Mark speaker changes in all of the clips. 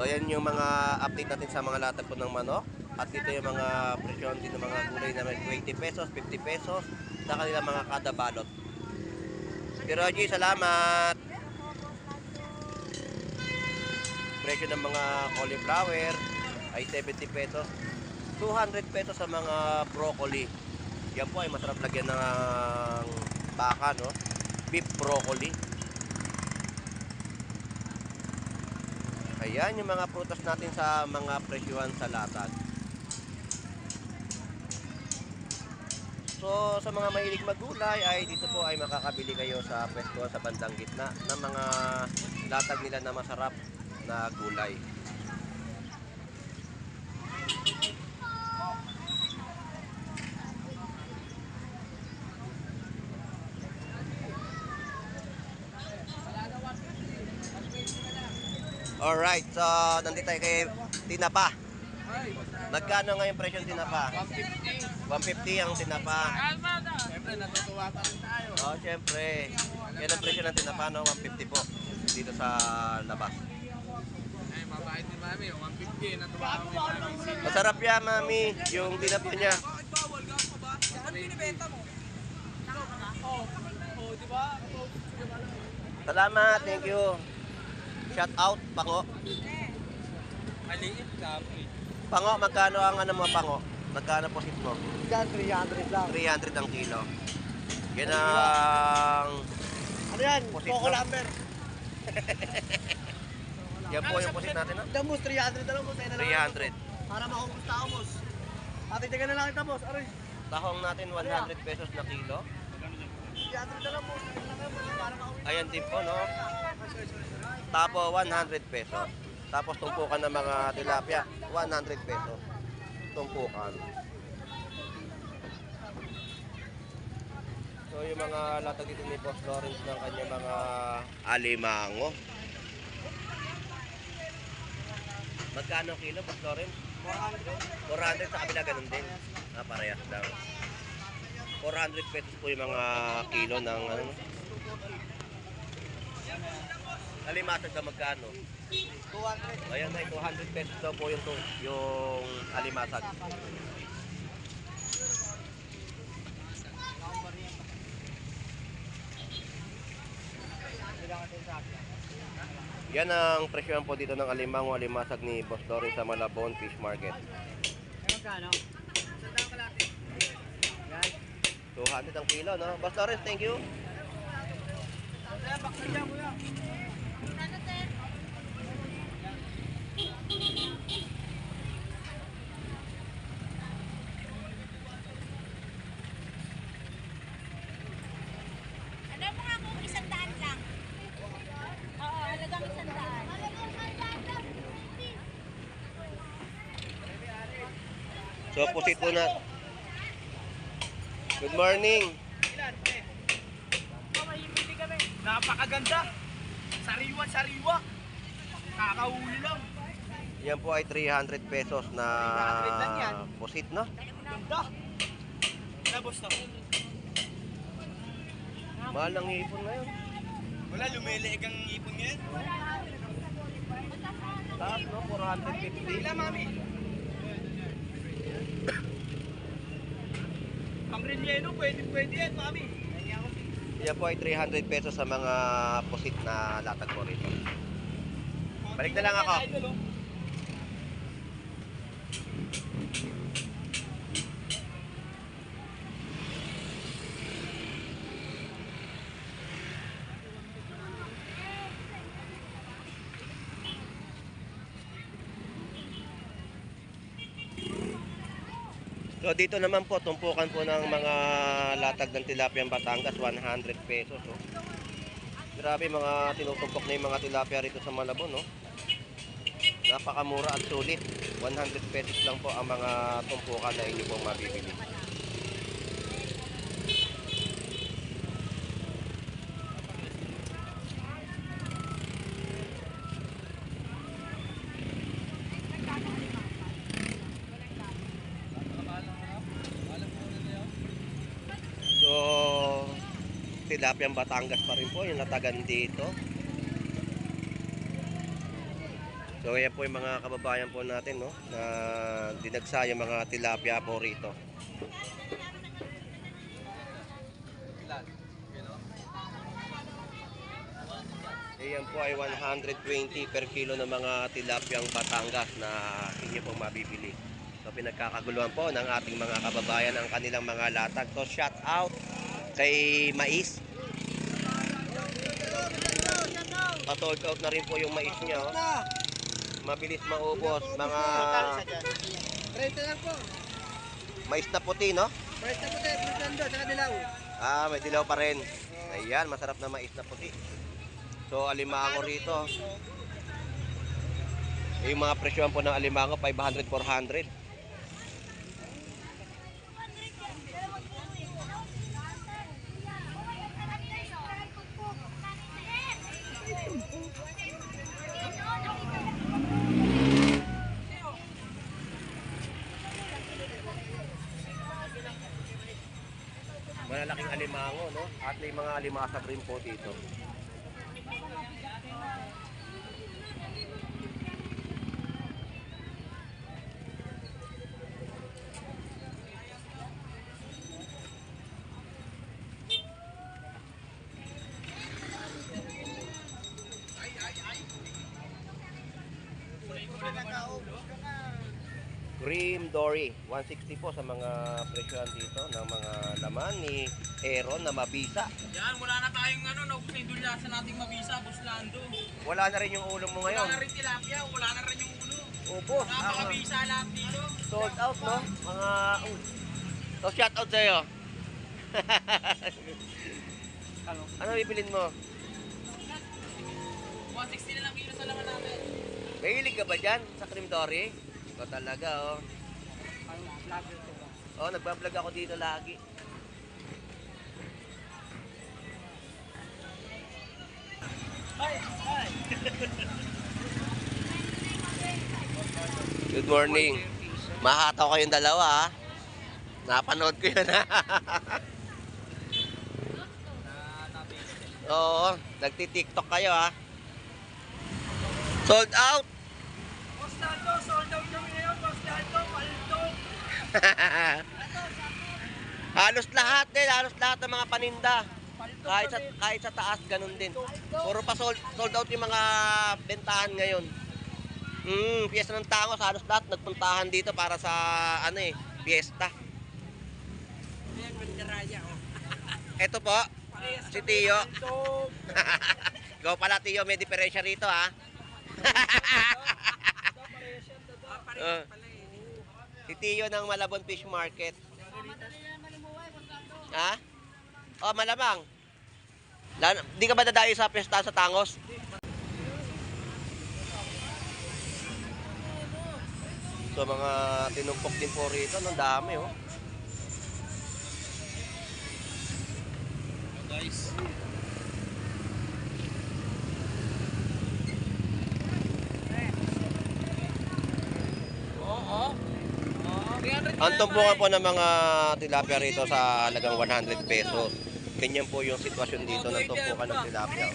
Speaker 1: So yan yung mga update natin sa mga latag po ng manok. At dito yung mga presyon din ng mga gulay na may 20 pesos, 50 pesos sa kanilang mga kada balot. Pero G, salamat! Presyo ng mga cauliflower ay 70 pesos. 200 pesos sa mga broccoli. Yan po ay masarap lagyan ng baka, no? Beef broccoli. Ayan yung mga prutas natin sa mga presyuhan sa latag. So sa mga mahilig maggulay ay dito po ay makakabili kayo sa pwesto sa bandang gitna ng mga latag nila na masarap na gulay. Alright, so nandito tayo kay tinapa. Magkano ngayon presyo ng tinapa? 150 ang tinapa.
Speaker 2: Siyempre, natutuwa pa rin tayo.
Speaker 1: Oh, siyempre. Yan ang presyo ng tinapa, no? 150 po. Dito sa labas.
Speaker 2: Ay, mabait ni Mami. 150, natuwa kami Mami.
Speaker 1: Masarap yan, mami. Yung tinapa niya.
Speaker 2: Bakit bawal ka pa ba? Saan binibenta mo? Oo, di ba?
Speaker 1: Salamat, thank you. Shout out, Pango.
Speaker 2: Maliit ka,
Speaker 1: Pango, magkano ang ano mo, Pango? Magkano posit mo?
Speaker 2: Yan, 300 lang.
Speaker 1: 300 ang kilo. Yan ang...
Speaker 2: Ano yan?
Speaker 1: Posit
Speaker 2: Coco
Speaker 1: lang.
Speaker 2: Lumber.
Speaker 1: Yan po yung posit natin, no?
Speaker 2: Damos, 300 na lang mo.
Speaker 1: 300.
Speaker 2: Para makukos tao, boss. Ate, taga na lang kita, boss. Aray,
Speaker 1: Tahong natin 100 pesos na kilo.
Speaker 2: 300 na lang, boss. Para makukos.
Speaker 1: Ayan din po, no? Tapo, 100 pesos. Tapos tumpukan ng mga tilapia, 100 pesos. Tumpukan. So yung mga latag dito ni Boss Lawrence ng kanyang mga alimango. Magkano kilo, Boss Lawrence? 400 sa kabila, ganun din. Parehas lang. 400 pesos po yung mga kilo ng ano. Alimasag na magkano?
Speaker 2: 200.
Speaker 1: Ayan ay 200 pesos daw po yung alimasag. Yan ang presyohan po dito ng alimango alimasag ni Boss Lawrence sa Malabon Fish Market.
Speaker 2: Magkano?
Speaker 1: 200 ang kilo, no? Boss Lawrence, thank you.
Speaker 2: Bakit dyan, kuya?
Speaker 3: Ano mo nga kung 100 lang? Oo, halagang 100.
Speaker 1: So, pusit po na. Good morning.
Speaker 2: Napakaganda. Sariwa-sariwa. Kakahuli lang.
Speaker 1: Yan po ay 300 pesos na
Speaker 2: 300 lang yan.
Speaker 1: pusit, no?
Speaker 2: Ganda. Nabos na.
Speaker 1: Mahal ng hipon ngayon.
Speaker 2: Wala, lumiliig ang ipon ngayon.
Speaker 1: Taas, no? 450.
Speaker 2: Ilan, Mami? Pang relleno, pwede yan, Mami.
Speaker 1: Yan po ay 300 pesos sa mga pusit na latag po rito. Balik na lang ako. So dito naman po, tumpukan po ng mga latag ng tilapia Batangas, 100 pesos. Oh. Grabe mga tinutumpok na yung mga tilapia rito sa Malabon. Oh. Napakamura at sulit. 100 pesos lang po ang mga tumpukan na inyo pong mabibili. So, tilapia Batangas pa rin po yung latagan dito. So ayan po yung mga kababayan po natin, no, na dinagsa yung mga tilapia po rito. Ayan po ay 120 per kilo ng mga tilapyang Batangas na inyo pong mabibili. So pinagkakaguluhan po ng ating mga kababayan ang kanilang mga latag. So shout out kay Mais. Pa-sold out na rin po yung mais niya. Oh. Mabilis maubos. Mga
Speaker 4: 30 lang po.
Speaker 1: mais na puti, no?
Speaker 4: Price na po tayo, Fernando, sa dilaw.
Speaker 1: Ah, may dilaw pa rin. Ayan, masarap na mais na puti. So, alimango rito. Yung mga presyohan po ng alimango, 500, 400. Malalaking alimango, no? At may mga alimasag rin po dito. Cream Dory, 160 po sa mga presyohan dito ng mga laman ni Aaron na mabisa.
Speaker 2: Yan, wala na tayong naubos na yung dulyasan nating mabisa, Boss Lando.
Speaker 1: Wala na rin yung ulo mo
Speaker 2: Wala
Speaker 1: ngayon.
Speaker 2: na rin tilapia, wala na rin yung ulo.
Speaker 1: Opo,
Speaker 2: Napakabisa lahat dito.
Speaker 1: sold out, no? Mga... So, shout out sa'yo. Ano pipilin mo?
Speaker 2: 160 na lang kilo sa laman natin.
Speaker 1: Mahilig ka ba dyan sa Cream Dory? Ito talaga, oh. Oh, nagbablog ako dito lagi. Good morning. Mahataw kayong dalawa, ha? Napanood ko yun, ha? Oo, nagti-tiktok kayo, ha? Sold out!
Speaker 5: Boss Lando, sold out kami ngayon. Boss Lando, paldo.
Speaker 1: Halos lahat din, halos lahat ng mga paninda. Kahit sa taas, ganun din. Puro pa sold out yung mga bentahan ngayon. Piyesta ng Tangos, halos lahat nagpuntahan dito para sa piyesta. Ito po, si Tio. Go pala Tio, may diferensya rito, ha. Si Tio ng Malabon Fish Market. Ha? Oh, malamang. Di ka ba dadayo sa piyesta sa Tangos? So mga tinumpok din po rito, ang dami, oh.
Speaker 2: Guys. Oo. 300
Speaker 1: Ang tumpukan po ng mga tilapia rito sa halagang 100 pesos. Ganyan po yung sitwasyon dito ng tumpukan ng tilapia.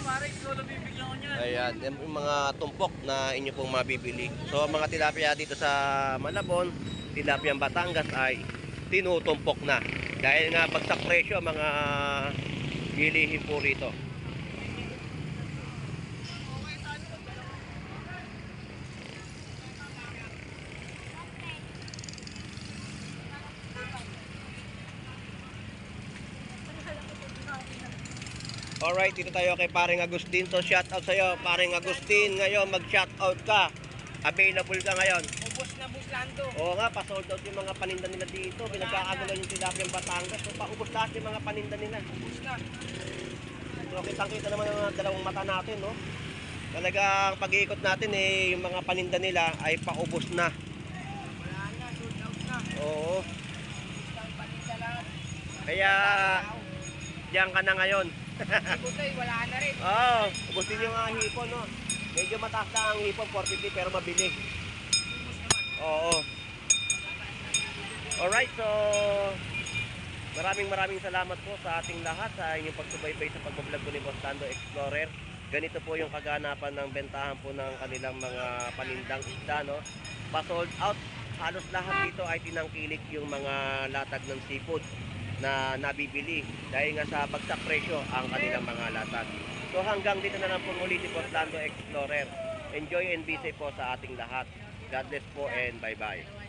Speaker 2: Pare, ikaw na bibigyan ko niyan.
Speaker 1: Ayan, yan yung mga tumpok na inyo pong mabibili. So mga tilapia dito sa Malabon, tilapia Batangas ay tinutumpok na. Dahil nga bagsak presyo ang mga bilihin po rito. Alright, dito tayo kay Paring Agustin. So shout out sa'yo, Paring Agustin. Ngayon mag-shout out ka. Available ka ngayon.
Speaker 2: Ubos na, Boss Lando.
Speaker 1: Oo nga, pa-sold out yung mga paninda nila dito. Pinagkakagulan yung tilapia ng Batangas. So paubos lahat yung mga paninda nila.
Speaker 2: Ubos na.
Speaker 1: So kitang-kita naman ang dalawang mata natin, no? Talagang pag-iikot natin yung mga paninda nila ay paubos na.
Speaker 2: Wala na, sold out na.
Speaker 1: Oo.
Speaker 2: Isang paninda lang.
Speaker 1: Kaya diyan ka na ngayon.
Speaker 2: Butoy, wala na rin.
Speaker 1: Oo, ubos din yung hipon, no? Medyo mataas na ang hipon, 450 pero mabili. Oo. Alright, so maraming salamat po sa ating lahat sa inyong pagsubaybay sa pagbablog ko ni Boss Lando Explorer. ganito po yung kaganapan ng bentahan po ng kanilang mga panindang isda, no? Pa-sold out. Halos lahat dito ay tinangkilik yung mga latag ng seafood na nabibili dahil nga sa bagsak presyo ang kanilang mga latag. So hanggang dito na lang po muli si Orlando Explorer. Enjoy and be safe po sa ating lahat. God bless po and bye-bye.